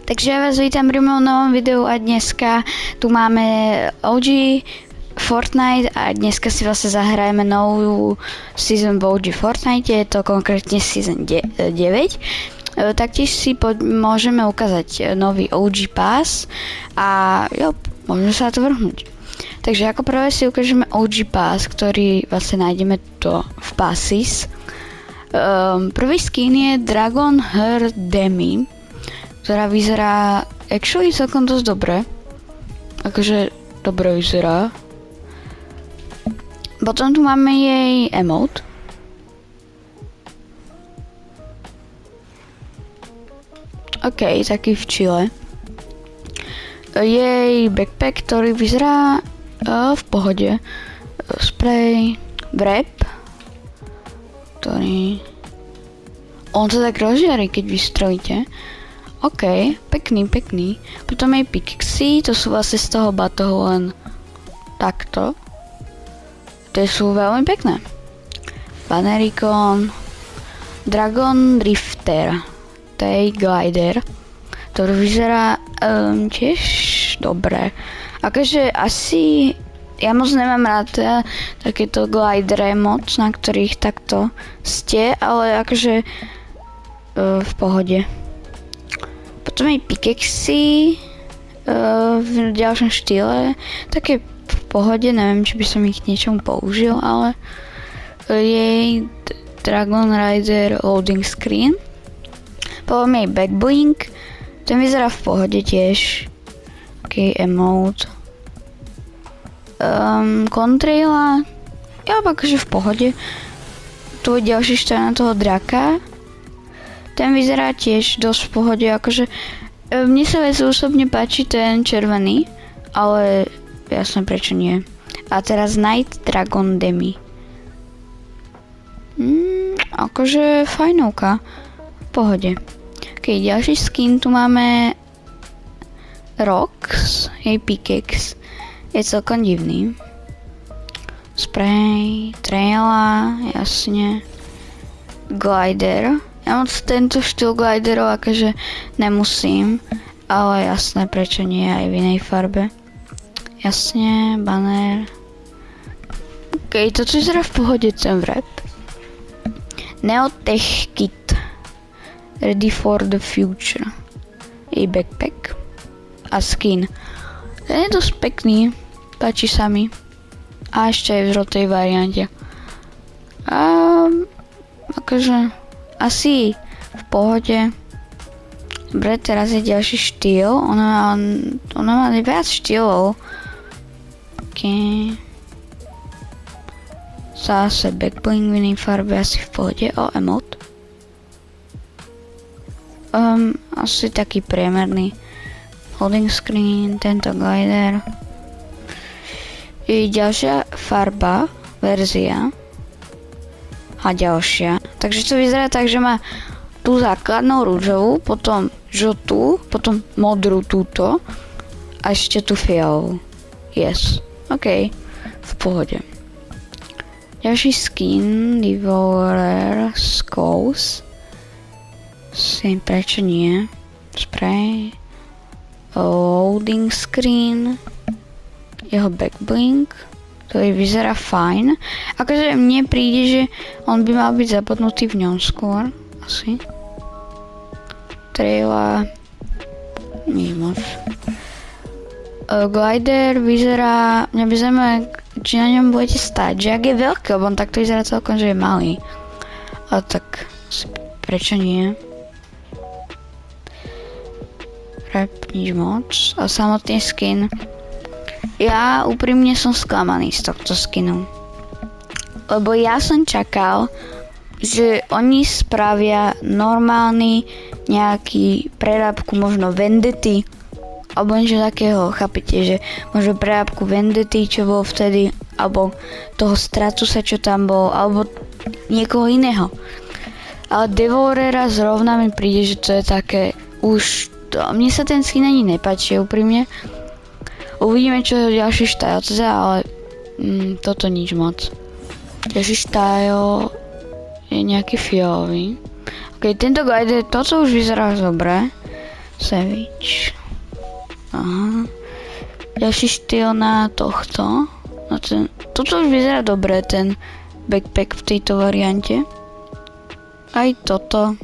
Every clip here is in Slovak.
Takže ja vás vítam pri mojom novom videu a dneska tu máme OG Fortnite a dneska si vlastne zahrajeme novú season v OG Fortnite, je to konkrétne season 9. Taktiež si môžeme ukázať nový OG Pass a jo, môžeme sa na to vrhnúť. Takže ako prvé si ukážeme OG Pass, ktorý vlastne nájdeme to v Passes. Prvý skin je Dragon Her Demi, ktorá vyzerá actually celkom dosť dobre. Akože dobre vyzerá. Potom tu máme jej emote. OK, taký v chile. Jej backpack, ktorý vyzerá v pohode. Spray, wrap, ktorý... On sa tak rozžiari, keď vystrojíte. OK, pekný. Potom aj pixie, to sú vlastne z toho batohu len takto. To sú veľmi pekné. Banericon, Dragon Drifter, to je glider, ktorý vyzerá tiež dobre. Akože asi, ja moc nemám rád takéto glidere moc, na ktorých takto ste, ale akože v pohode. Potom aj pickaxey v ďalšom štýle, také v pohode, neviem, či by som ich niečomu použil, ale jej Dragon Rider loading screen. Potom jej backblink, ten vyzerá v pohode tiež. OK, emote. Contraila, ja akože v pohode. Tu je ďalší štýl na toho draka. Ten vyzerá tiež dosť v pohode, akože mne sa vec osobne páči ten červený, ale jasne prečo nie. A teraz Night Dragon Demi. Akože fajnovka, v pohode. Ok, ďalší skin tu máme Rox, jej pickaxe, je celkom divný. Spray, traila, jasne. Glider. Ja moc tento štýl gliderov akože nemusím, ale jasné, prečo nie aj v inej farbe. Jasne, banner. OK, toto vyzerá v pohode ten wrap. Neotech kit. Ready for the future. Jej backpack. A skin. Ten je dosť pekný, páči sa mi. A ešte aj v žltej variante. Akože asi v pohode. Dobre, teraz je ďalší štýl. Ona má viac štýlov. OK. Zase backbling v inej farbe, asi v pohode. Emote. Asi taký priemerný. Holding screen, tento glider. Je ďalšia farba, verzia. A ďalšia. Takže to vyzerá tak, že má tú základnú rúžovú, potom žltú, potom modrú túto a ešte tú fialovú. Yes. OK. V pohode. Ďalší skin, Devourer Skulls. Prečo nie? Spray. Loading screen. Jeho backblink, ktorý vyzerá fajn. Akože mne príde, že on by mal byť zapotnutý v ňom skôr. Asi. Traila. Nič moc. Glider vyzerá, mňa by zaujímavé, či na ňom budete stať, že ak je veľký, lebo on takto vyzerá celkom, že je malý. Ale tak, prečo nie? Rap, nič moc. A samotný skin. Ja úprimne som sklamaný z tohto skinu. Lebo ja som čakal, že oni spravia normálny nejaký prerábku, možno Vendety, alebo niečo takého, chápete, že možno prerábku Vendety, čo bolo vtedy, alebo toho Stratusa, čo tam bol, alebo niekoho iného. Ale Devourera zrovna mi príde, že to je také už... Mne sa ten skin ani nepáči, úprimne. Uvidíme, čo je ďalší štýl, ale toto nič moc. Ďalší štýl je nejaký fialový. Ok, tento glider, toto už vyzerá dobre. Savage. Aha. Ďalší štýl na tohto. Toto už vyzerá dobre, ten backpack v tejto variante. Aj toto.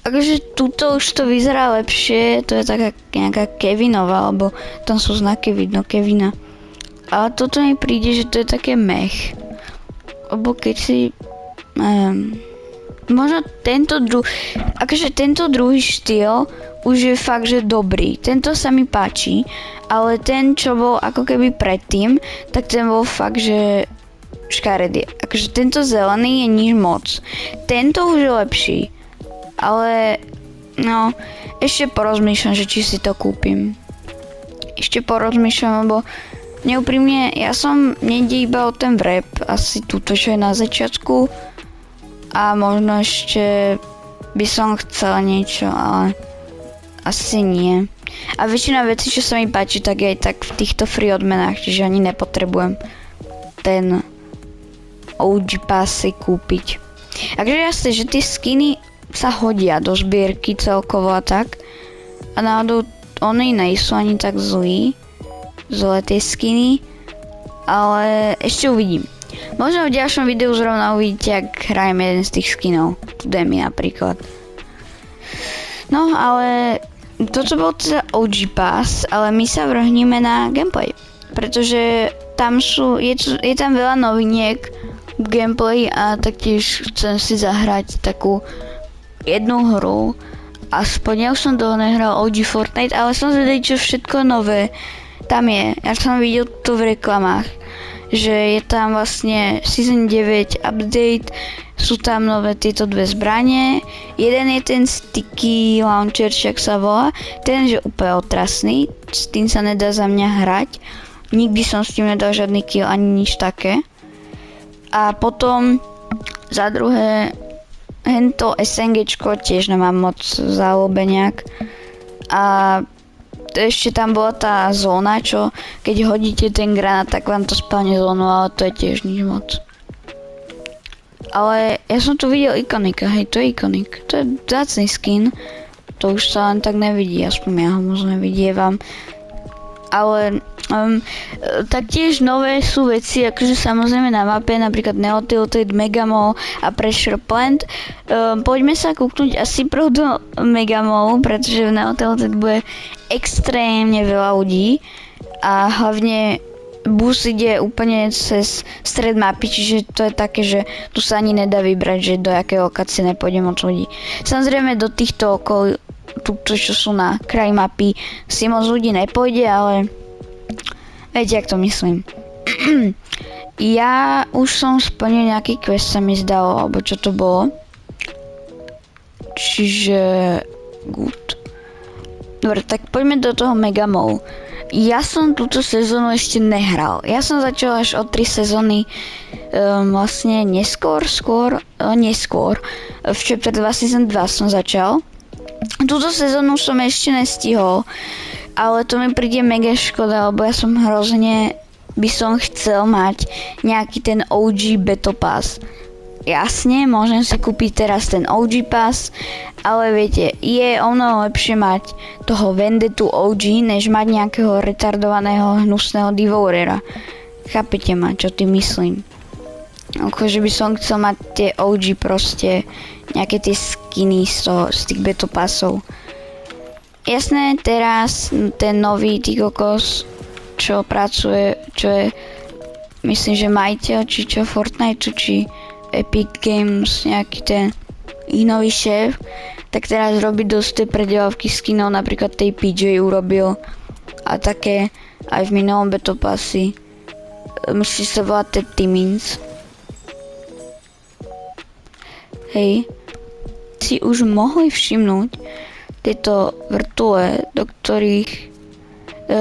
Takže tuto už to vyzerá lepšie, to je taká nejaká Kevinová, alebo tam sú znaky vidno Kevina. Ale toto mi príde, že to je také mech. Lebo keď si... možno tento druhý štýl už je fakt, že dobrý. Tento sa mi páči, ale ten, čo bol ako keby predtým, tak ten bol fakt, že škaredý. Akože tento zelený je nič moc. Tento už je lepší. Ale, no, ešte porozmýšľam, že či si to kúpim. Ešte porozmýšľam, lebo neúprimne, ja som niekde iba o ten wrap, asi túto, čo je na začiatku. A možno ešte by som chcela niečo, ale asi nie. A väčšina vecí, čo sa mi páči, tak je aj tak v týchto free odmenách, čiže ani nepotrebujem ten OG pass si kúpiť. Takže jasne, že tie skiny sa hodia do zbierky celkovo a tak. A náhodou oni nejsú ani tak zlé tie skiny, ale ešte uvidím. Možno v ďalšom videu zrovna uvidíte, ak hrajem jeden z tých skinov. Demi napríklad. No ale toto bol teda OG Pass, ale my sa vrhneme na gameplay. Pretože tam je tam veľa noviniek v gameplay a taktiež chcem si zahrať takú jednu hru. Aspoň ja už som toho nehral OG Fortnite, ale som zvedel, čo všetko nové tam je. Ja som videl to v reklamách, že je tam vlastne Season 9 update, sú tam nové tieto dve zbranie. Jeden je ten sticky launcher, jak sa volá, ten je úplne otrasný, s tým sa nedá za mňa hrať. Nikdy som s tým nedal žiadny kill ani nič také. A potom za druhé hento SNGčko tiež nemám moc záľubeniak. A ešte tam bola tá zóna, čo keď hodíte ten granát, tak vám to spálne zónu, ale to je tiež nič moc. Ale ja som tu videl ikonika, hej, to je ikonik. To je vzácny skin. To už sa len tak nevidí, aspoň ja ho moc nevidievam. Ale taktiež nové sú veci, akože samozrejme na mape, napríklad Neotilted, Megamall a Pressure Plant. Poďme sa kúknuť asi pro do Megamall, pretože v Neotilted bude extrémne veľa ľudí a hlavne bus ide úplne cez stred mapy, čiže to je také, že tu sa ani nedá vybrať, že do jakej lokácie nepôjde moc ľudí. Samozrejme do týchto okolí, túto, čo sú na kraji mapy, si moc ľudí nepôjde, ale viete, jak to myslím. Ja už som splnil nejaký quest, sa mi zdalo, alebo čo to bolo. Čiže good. Dobre, tak poďme do toho Megamall. Ja som túto sezónu ešte nehral. Ja som začal až o 3 sezóny vlastne neskôr. V Chapter 2 Season 2 som začal. Túto sezónu som ešte nestihol, ale to mi príde mega škoda, lebo ja som hrozne by som chcel mať nejaký ten OG Battle Pass. Jasne, môžem si kúpiť teraz ten OG Pass, ale viete, je omnoho lepšie mať toho Vendettu OG, než mať nejakého retardovaného hnusného Devourera. Chápete ma, čo tým myslím? Akože by som chcel mať tie OG proste, nejaké tie skiny z tých Battle Passov. Jasné, teraz ten nový kokos, čo pracuje, čo je, myslím, že majiteľ, či čo Fortnite, či Epic Games, nejaký ten ich nový šéf, tak teraz robí dosť tie predelavky skinov, napríklad tej PJ urobil a také aj v minulom Battle Passi. Myslím, že sa volá Timins. Hej, si už mohli všimnúť tieto vrtule, do ktorých...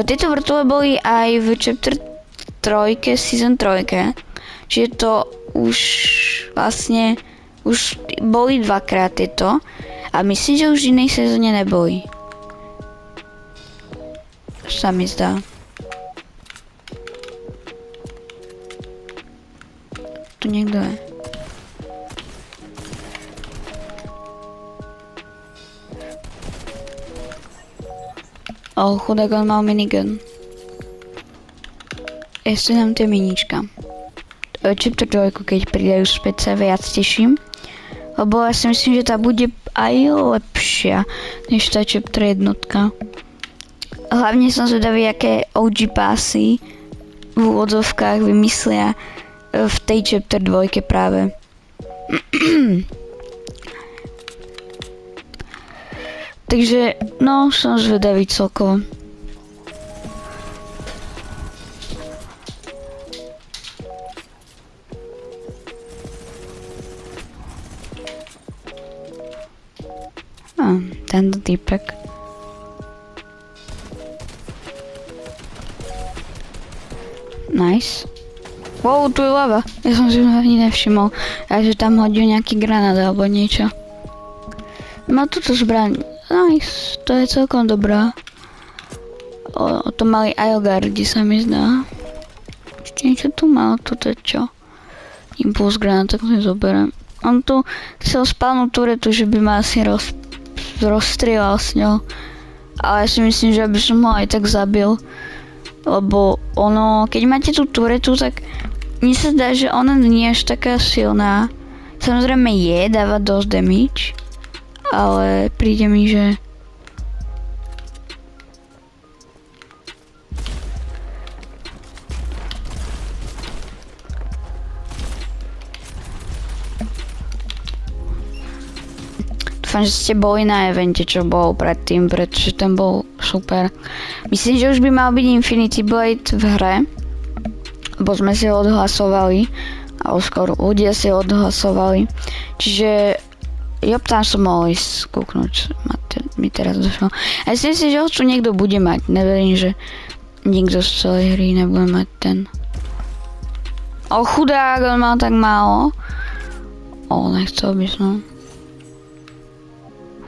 Tieto vrtule boli aj v Chapter 3, Season 3, čiže to už vlastne, už boli dvakrát tieto a myslím, že už v inej sezóne neboli. Sa mi zdá. Tu niekto je. Chudák, on mal minigun. Jestli nám tie minička. Chapter 2, keď pridajú späť, sa viac teším. Lebo ja si myslím, že tá bude aj lepšia, než tá chapter 1. Hlavne som zvedavý, aké OG pásy v úvodzovkách vymyslia v tej chapter 2 práve. Takže, no, som zvedavý celkovo. Tento týpek. Nice. Wow, tu je lava. Ja som si ani nevšimol. Ja, že tam hodil nejaký granát alebo niečo. Má túto zbraň. Nice. To je celkom dobrá. To mali Isleguardi, sa mi zdá. Ešte niečo tu mal. Toto je čo? Impuls granát, tak si zoberiem. On tu chcel spálnuť turetu, že by ma asi rozstrieľal s ňou. Ale ja si myslím, že by som ho aj tak zabil. Lebo ono, keď máte tú turetu, tak mne sa zdá, že ona nie je až taká silná. Samozrejme dáva dosť damage. Ale príde mi, že... Dúfam, že ste boli na evente, čo bol predtým, pretože ten bol super. Myslím, že už by mal byť Infinity Blade v hre, lebo sme si ho odhlasovali, alebo skoro ľudia si ho odhlasovali. Čiže tam som mohol ísť kúknuť, mi teraz došlo. A ja si myslím, že ho tu niekto bude mať, neverím, že nikto z celej hry nebude mať ten. Chudák, on mal tak málo. Nechcel by som.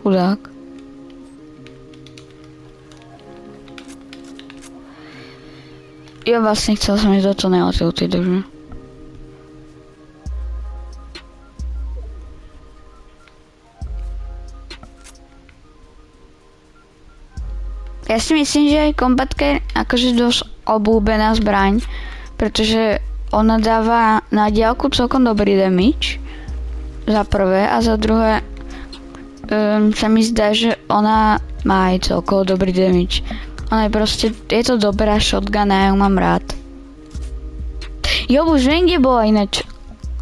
Chudák. Ja vlastne chcel som ísť do tunela tilty, takže... Ja si myslím, že aj kombatka je akože dosť obľúbená zbraň, pretože ona dáva na diaľku celkom dobrý damage, za prvé, a za druhé sa mi zdá, že ona má aj celkovo dobrý damage. Ona je proste, je to dobrá shotgun a ja ju mám rád. Jo, už viem, kde bola ináč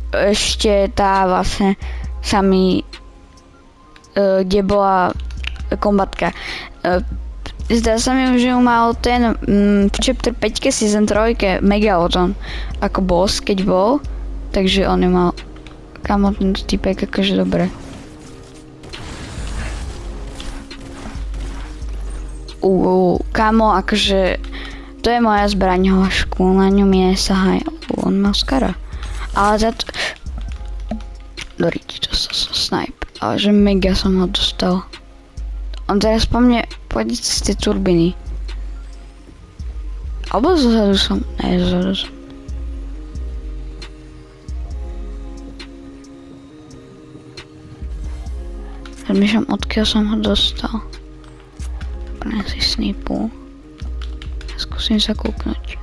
ešte tá vlastne kde bola kombatka. Zdá sa mi, že ju mal ten v chapter 5 season 3 Megalodon ako boss, keď bol, takže on ju mal, kamo, ten typek akože dobre. Kamo, akože to je moja zbraň hošku, na ňu mi nesahaj, on má skara. Ale za to... Doriti, to sa snipe, ale že mega som ho dostal. On teraz po mne pôjde cez tie turbiny. Alebo zozadu som, ne, zozadu som. Rozmýšľam, odkiaľ som ho dostal. Ja si snipu. Skúsim sa kúknuť.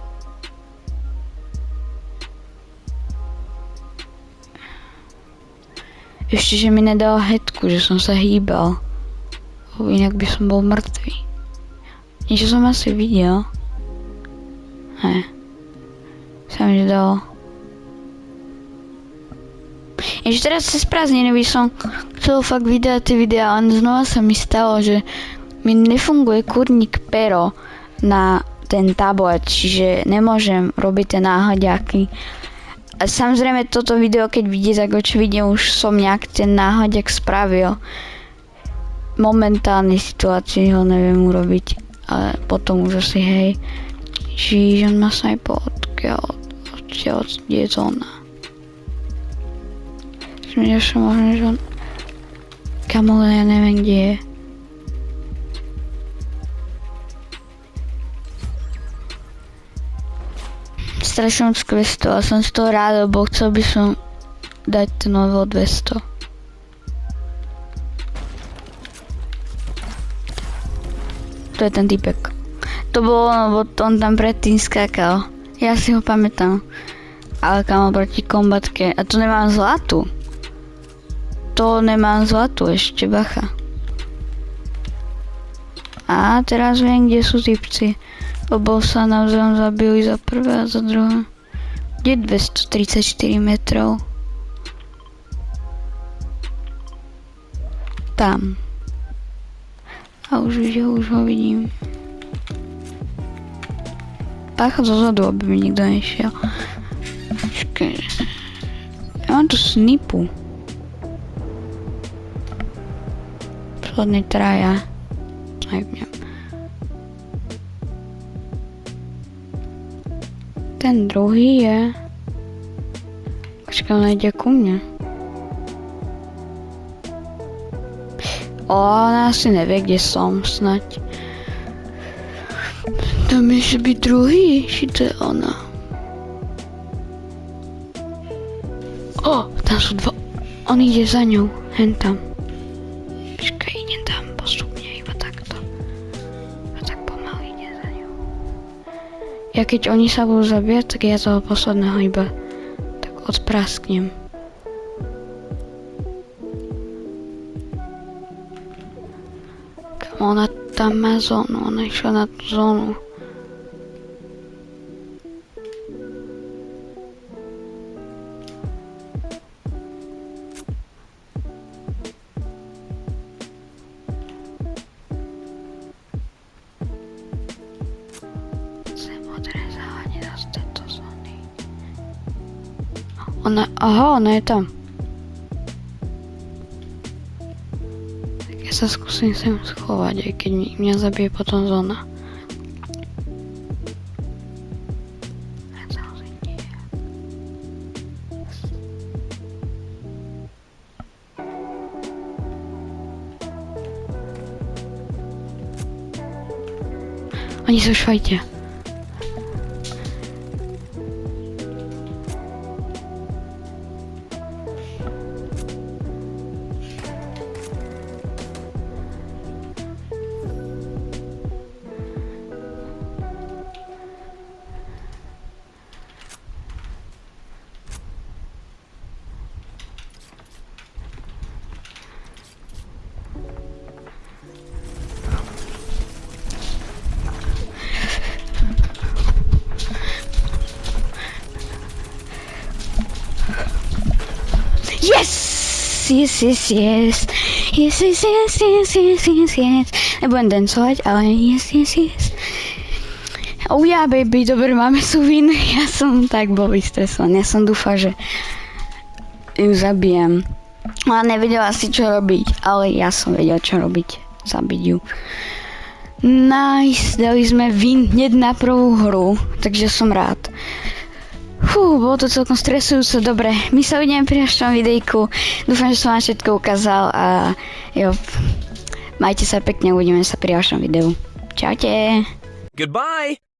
Ešte, že mi nedal headku, že som sa hýbal. Inak by som bol mŕtvý. Niečo som asi videl. Sa mi dalo. Ešte teraz cez prázdniny by som chcel fakt vydať tie videá, len znova sa mi stalo, že mi nefunguje kurník pero na ten tablet, čiže nemôžem robiť tie náhodiaky. A samozrejme toto video, keď vidíte, tak očividne už som nejak ten náhodiak spravil. Momentálnej situácii ho neviem urobiť, ale potom už asi hej. Čiže on ma snajpol odkiaľ je zóna. Že možno, že on... Kamo, ja neviem, kde je. Strašne moc questov a som z toho rád, lebo chcel by som dať ten level 200. To je ten typek. To bolo, lebo on tam predtým skákal. Ja si ho pamätám. Ale kamo proti kombatke. A to nemám zlatu. Ešte, bacha. A teraz viem, kde sú typci. Lebo sa navzájom zabili za prvé a za druhé. Kde 234 metrov? Tam. A už ho vidím. Páchať zozadu, aby mi nikto nešiel. Počkej. Ja mám tu snipu. Posledný traja. Neviem. Ten druhý je... Počkaj, on ide ku mne. Ona asi nevie, kde som, snať. To môže byť druhý, či to je ona. Tam sú dva. On ide za ňou, hen tam. Počkaj, idem tam postupne, iba takto. A tak pomaly ide za ňou. Ja keď oni sa budú zabíjať, tak ja toho posledného iba tak odprasknem. Ona tam má zónu, ona išla na tú zónu. Ona je tam. Tak ja sa skúsim sem schovať, aj keď mňa zabije potom zóna. Oni sú v švajte. Yes. Nebudem dancovať, ale yes. Oh yeah, baby, dobre, máme súvin. Ja som tak bol vystresovaný. Ja som dúfal, že ju zabijem. Ona nevedela si, čo robiť, ale ja som vedel, čo robiť. Zabiť ju. Nice, dali sme win hneď na prvú hru, takže som rád. Bolo to celkom stresujúce, dobre. My sa uvidíme pri našom videjku. Dúfam, že som vám všetko ukázal a jo, majte sa pekne, uvidíme sa pri ďalšom videu. Čaute. Goodbye.